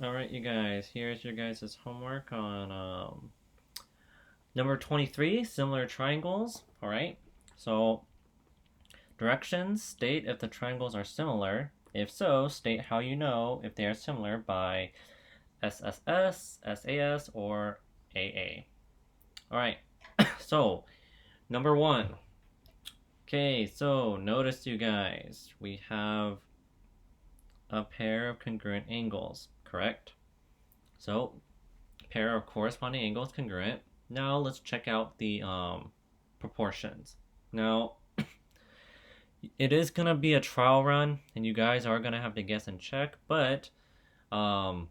Alright, you guys, here's your guys' homework on number 23, similar triangles. Alright, so directions state if the triangles are similar. If so, state how you know if they are similar by SSS, SAS, or AA. Alright, so number one. Okay, so notice you guys, we have a pair of congruent angles, correct? So pair of corresponding angles congruent. Now let's check out the proportions. Now, it is going to be a trial run, and you guys are going to have to guess and check, but um,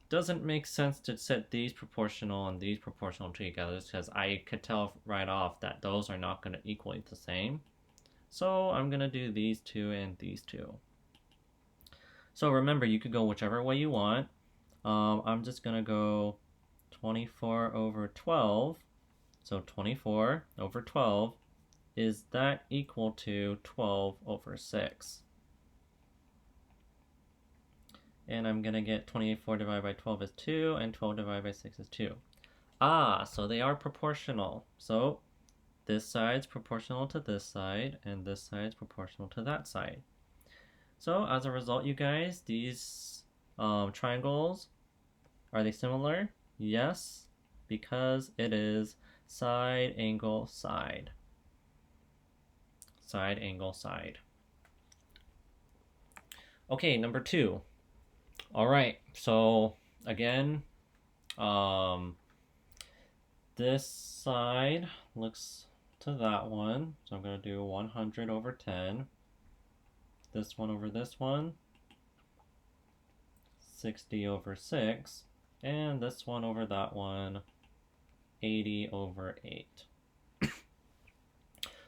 doesn't make sense to set these proportional and these proportional together because I could tell right off that those are not going to equal the same. So I'm going to do these two and these two. So remember, you could go whichever way you want. I'm just going to go 24 over 12. So 24 over 12, is that equal to 12 over 6? And I'm going to get 24 divided by 12 is 2, and 12 divided by 6 is 2. Ah, so they are proportional. So this side's proportional to this side, and this side's proportional to that side. So as a result, you guys, these triangles, are they similar? Yes, because it is side, angle, side. Side, angle, side. Okay, number 2. All right, so again, this side looks to that one. So I'm going to do 100 over 10. This one over this one, 60 over 6. And this one over that one, 80 over 8.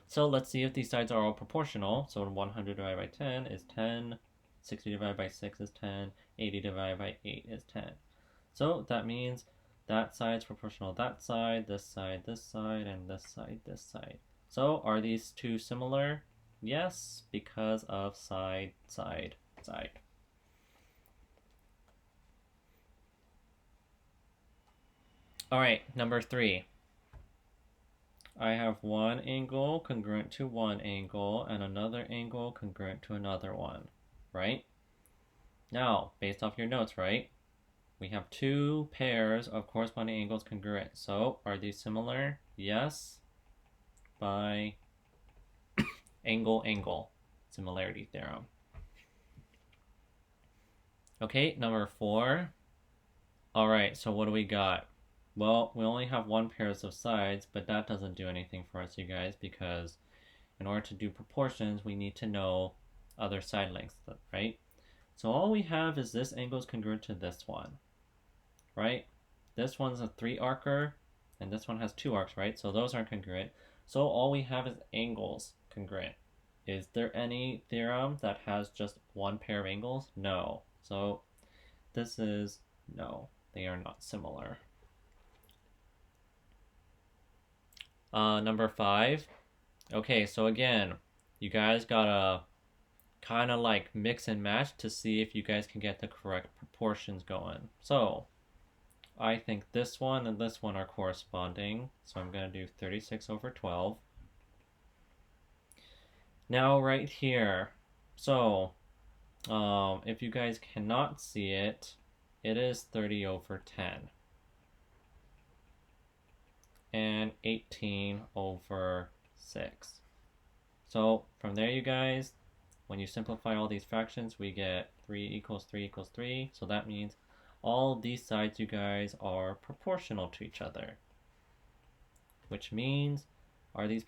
So let's see if these sides are all proportional. So 100 divided by 10 is 10. 60 divided by 6 is 10. 80 divided by 8 is 10. So that means that side is proportional to that side, this side, and this side, this side. So are these two similar? Yes, because of side, side, side. All right, number 3. I have one angle congruent to one angle and another angle congruent to another one, right? Now, based off your notes, right? We have two pairs of corresponding angles congruent. So, are these similar? Yes, by angle similarity theorem. Okay, number 4. All right, so what do we got? Well, we only have one pairs of sides, but that doesn't do anything for us, you guys, because in order to do proportions, we need to know other side lengths, right? So all we have is this angle is congruent to this one, right? This one's a 3 arcer, and this one has 2 arcs, right? So those aren't congruent. So all we have is angles congruent. Is there any theorem that has just one pair of angles? No. So this is no. They are not similar. Number 5. Okay, so again, you guys gotta kind of like mix and match to see if you guys can get the correct proportions going. So I think this one and this one are corresponding. So I'm going to do 36 over 12. Now right here, so if you guys cannot see it, it is 30 over 10. And 18 over 6. So from there, you guys, when you simplify all these fractions, we get 3 equals 3 equals 3. So that means all these sides, you guys, are proportional to each other. Which means, are these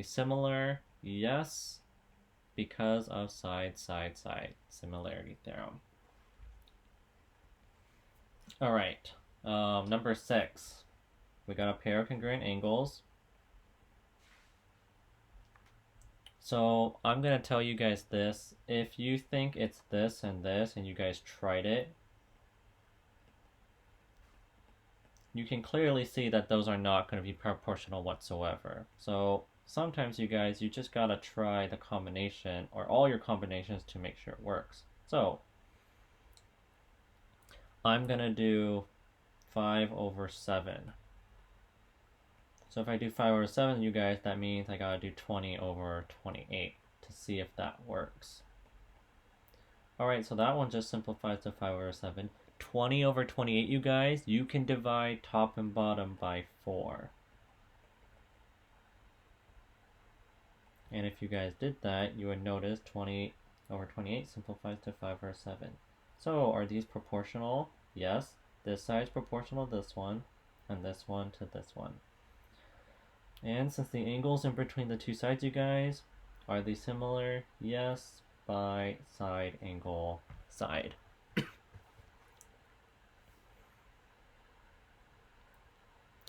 similar? Yes, because of side, side, side similarity theorem. All right, number 6. We got a pair of congruent angles. So I'm going to tell you guys this. If you think it's this and you guys tried it, you can clearly see that those are not going to be proportional whatsoever. So sometimes you guys, you just got to try the combination or all your combinations to make sure it works. So I'm going to do 5 over 7. So if I do 5 over 7, you guys, that means I gotta do 20 over 28 to see if that works. Alright, so that one just simplifies to 5 over 7. 20 over 28, you guys, you can divide top and bottom by 4. And if you guys did that, you would notice 20 over 28 simplifies to 5 over 7. So are these proportional? Yes. This side is proportional to this one, and this one to this one. And since the angles in between the two sides, you guys, are they similar? Yes, by side angle side.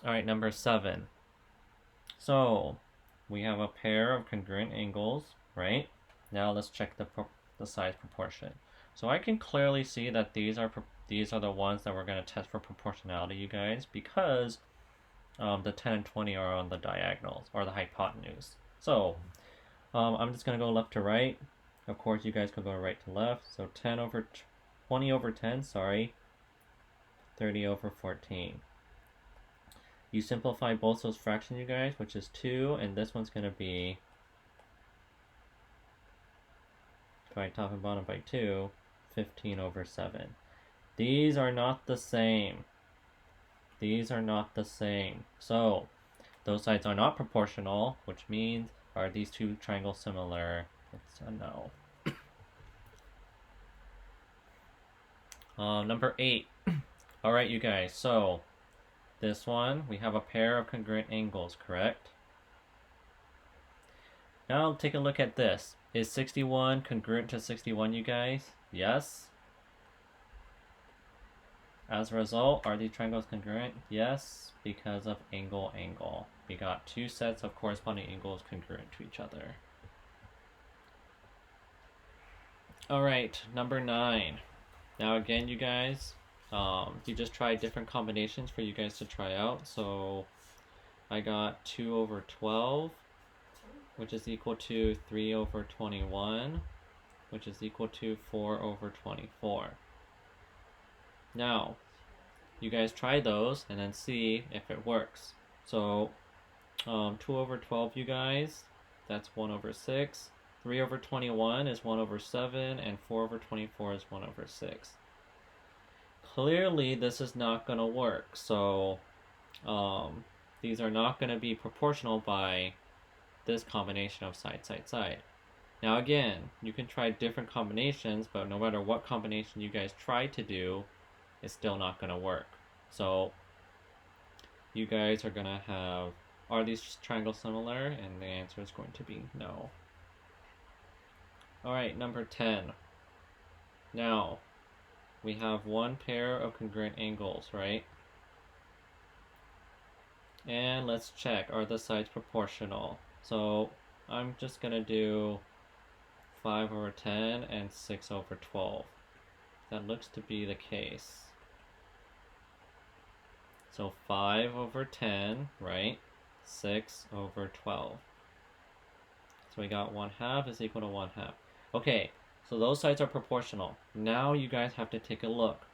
Alright, number 7. So, we have a pair of congruent angles, right? Now let's check the size proportion. So I can clearly see that these are the ones that we're going to test for proportionality, you guys, because the 10 and 20 are on the diagonals, or the hypotenuse. So, I'm just going to go left to right. Of course, you guys could go right to left. So 20 over 10, sorry. 30 over 14. You simplify both those fractions, you guys, which is 2, and this one's going to be divide top and bottom by 2, 15 over 7. These are not the same. These are not the same. So, those sides are not proportional, which means, are these two triangles similar? It's a no. Number 8. Alright, you guys, so this one, we have a pair of congruent angles, correct? Now take a look at this. Is 61 congruent to 61, you guys? Yes. As a result, are these triangles congruent? Yes, because of angle. We got two sets of corresponding angles congruent to each other. Alright, number 9. Now again, you guys, you just try different combinations for you guys to try out. So I got 2 over 12, which is equal to 3 over 21, which is equal to 4 over 24. Now, you guys try those and then see if it works. So 2 over 12, you guys, that's 1 over 6. 3 over 21 is 1 over 7, and 4 over 24 is 1 over 6. Clearly, this is not going to work, so these are not going to be proportional by this combination of side, side, side. Now again, you can try different combinations, but no matter what combination you guys try to do, it's still not going to work. So you guys are going to have, are these triangles similar? And the answer is going to be no. Alright, number 10. Now, we have one pair of congruent angles, right? And let's check, are the sides proportional? So I'm just going to do 5 over 10 and 6 over 12. That looks to be the case. So 5 over 10, right? 6 over 12. So we got 1/2 is equal to 1/2. Okay, so those sides are proportional. Now you guys have to take a look.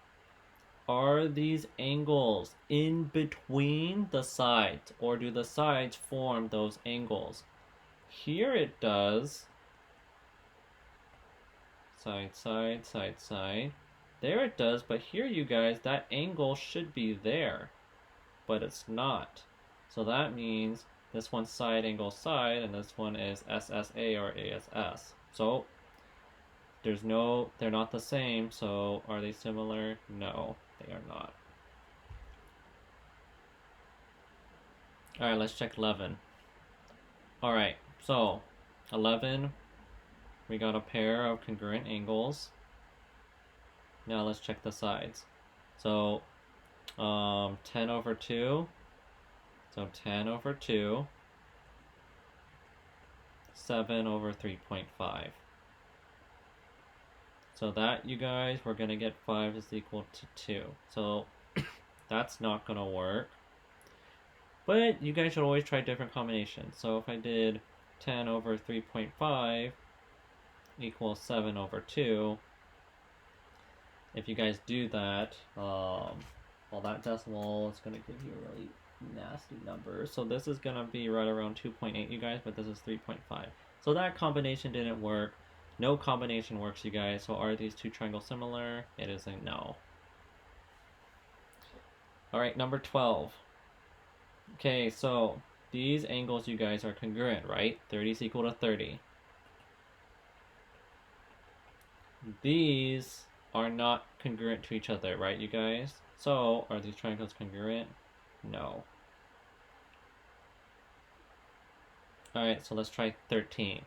Are these angles in between the sides, or do the sides form those angles? Here it does. Side, side, side, side. There it does, but here, you guys, that angle should be there, but it's not. So that means this one's side angle side, and this one is SSA or ASS. So they're not the same, so are they similar? No, they are not. Alright, let's check 11. Alright, so 11, we got a pair of congruent angles. Now let's check the sides. So 10 over 2, so 10 over 2, 7 over 3.5. So that, you guys, we're going to get 5 is equal to 2. So that's not going to work. But you guys should always try different combinations. So if I did 10 over 3.5 equals 7 over 2, if you guys do that, well, that decimal is going to give you a really nasty number. So this is going to be right around 2.8, you guys, but this is 3.5. So that combination didn't work. No combination works, you guys. So are these two triangles similar? It is a no. All right, number 12. Okay, so these angles, you guys, are congruent, right? 30 is equal to 30. These are not congruent to each other, right, you guys? So, are these triangles congruent? No. Alright, so let's try 13.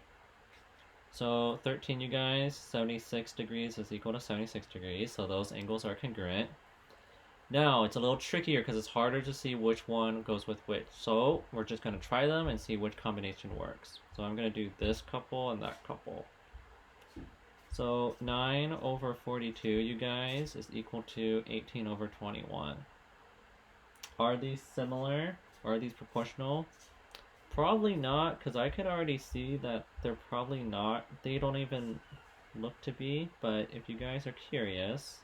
So, 13, you guys, 76 degrees is equal to 76 degrees, so those angles are congruent. Now, it's a little trickier because it's harder to see which one goes with which. So, we're just going to try them and see which combination works. So, I'm going to do this couple and that couple. So 9 over 42, you guys, is equal to 18 over 21. Are these similar? Are these proportional? Probably not, because I could already see that they're probably not. They don't even look to be, but if you guys are curious,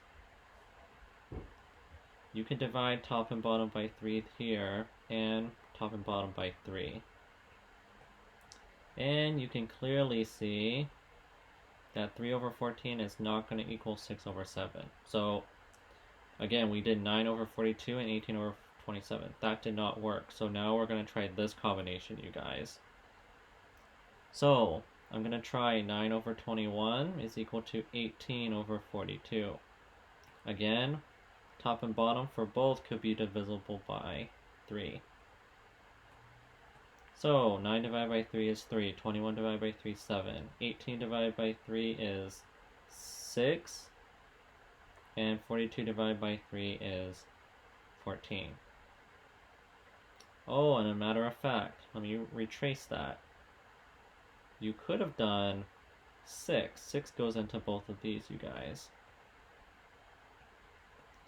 you can divide top and bottom by 3 here, and top and bottom by 3. And you can clearly see that 3 over 14 is not going to equal 6 over 7. So, again, we did 9 over 42 and 18 over 27. That did not work. So now we're going to try this combination, you guys. So, I'm going to try 9 over 21 is equal to 18 over 42. Again, top and bottom for both could be divisible by 3. So, 9 divided by 3 is 3, 21 divided by 3 is 7, 18 divided by 3 is 6, and 42 divided by 3 is 14. Oh, and a matter of fact, let me retrace that. You could have done 6. 6 goes into both of these, you guys.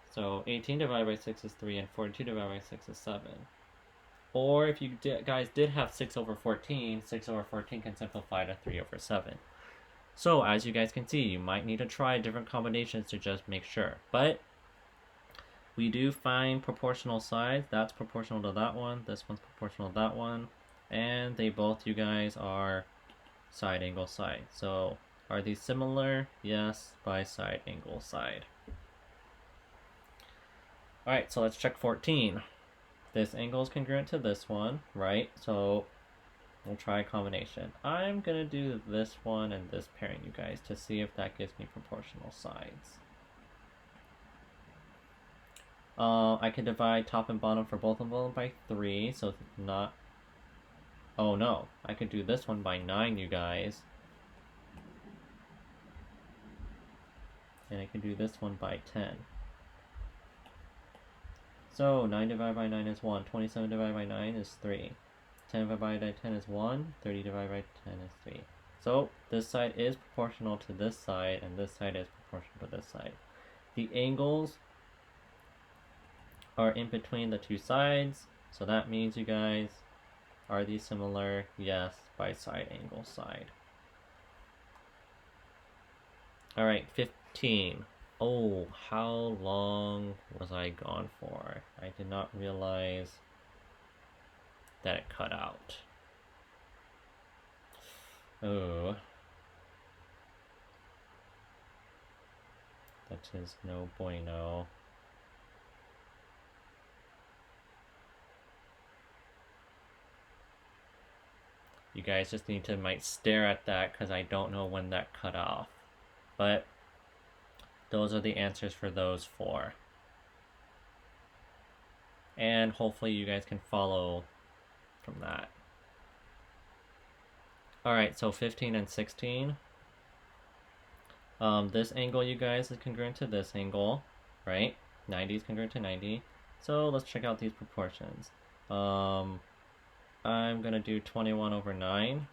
So, 18 divided by 6 is 3, and 42 divided by 6 is 7. Or if you guys did have 6 over 14, 6 over 14 can simplify to 3 over 7. So as you guys can see, you might need to try different combinations to just make sure. But we do find proportional sides. That's proportional to that one. This one's proportional to that one. And they both, you guys, are side angle side. So are these similar? Yes, by side angle side. Alright, so let's check 14. This angle is congruent to this one, right? So we'll try a combination. I'm going to do this one and this pairing, you guys, to see if that gives me proportional sides. I can divide top and bottom for both of them by 3, so it's not... Oh no, I could do this one by 9, you guys. And I can do this one by 10. So, 9 divided by 9 is 1, 27 divided by 9 is 3, 10 divided by 10 is 1, 30 divided by 10 is 3. So, this side is proportional to this side, and this side is proportional to this side. The angles are in between the two sides, so that means, you guys, are these similar? Yes, by side angle side. Alright, 15. Oh, how long was I gone for? I did not realize that it cut out. Oh. That is no bueno. You guys just need to might stare at that because I don't know when that cut off. But those are the answers for those 4. And hopefully you guys can follow from that. Alright, so 15 and 16. This angle, you guys, is congruent to this angle, right? 90 is congruent to 90. So let's check out these proportions. I'm going to do 21 over 9.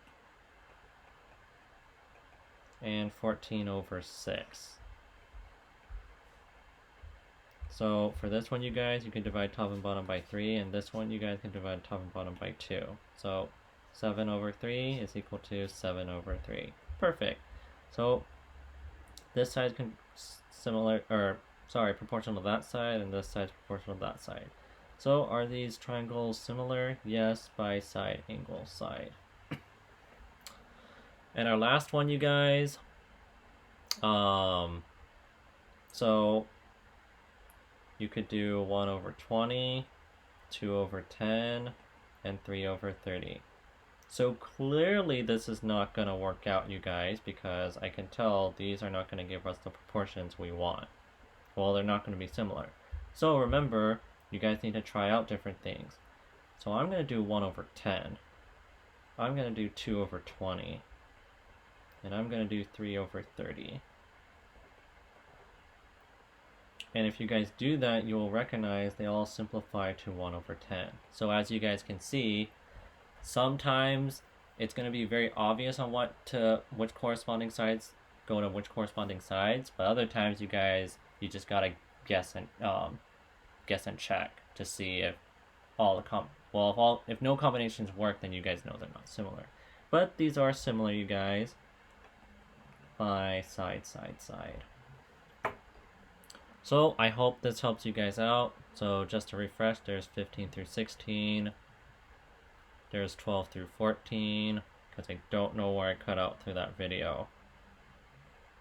And 14 over 6. So for this one, you guys, you can divide top and bottom by 3, and this one, you guys can divide top and bottom by 2. So 7 over 3 is equal to 7 over 3. Perfect. So this side similar, or sorry, proportional to that side, and this side's proportional to that side. So are these triangles similar? Yes, by side angle side. And our last one, you guys. So you could do 1 over 20, 2 over 10, and 3 over 30. So clearly this is not going to work out, you guys, because I can tell these are not going to give us the proportions we want. Well, they're not going to be similar. So remember, you guys need to try out different things. So I'm going to do 1 over 10. I'm going to do 2 over 20. And I'm going to do 3 over 30. And if you guys do that, you will recognize they all simplify to 1 over 10. So as you guys can see, sometimes it's going to be very obvious on which corresponding sides go to which corresponding sides, but other times you just gotta guess and check to see if if no combinations work, then you guys know they're not similar. But these are similar, you guys, by side. So I hope this helps you guys out. So just to refresh, there's 15 through 16. There's 12 through 14, because I don't know where I cut out through that video.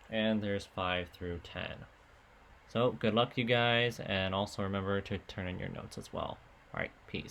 And there's 5 through 10. So good luck, you guys, and also remember to turn in your notes as well. Alright, peace.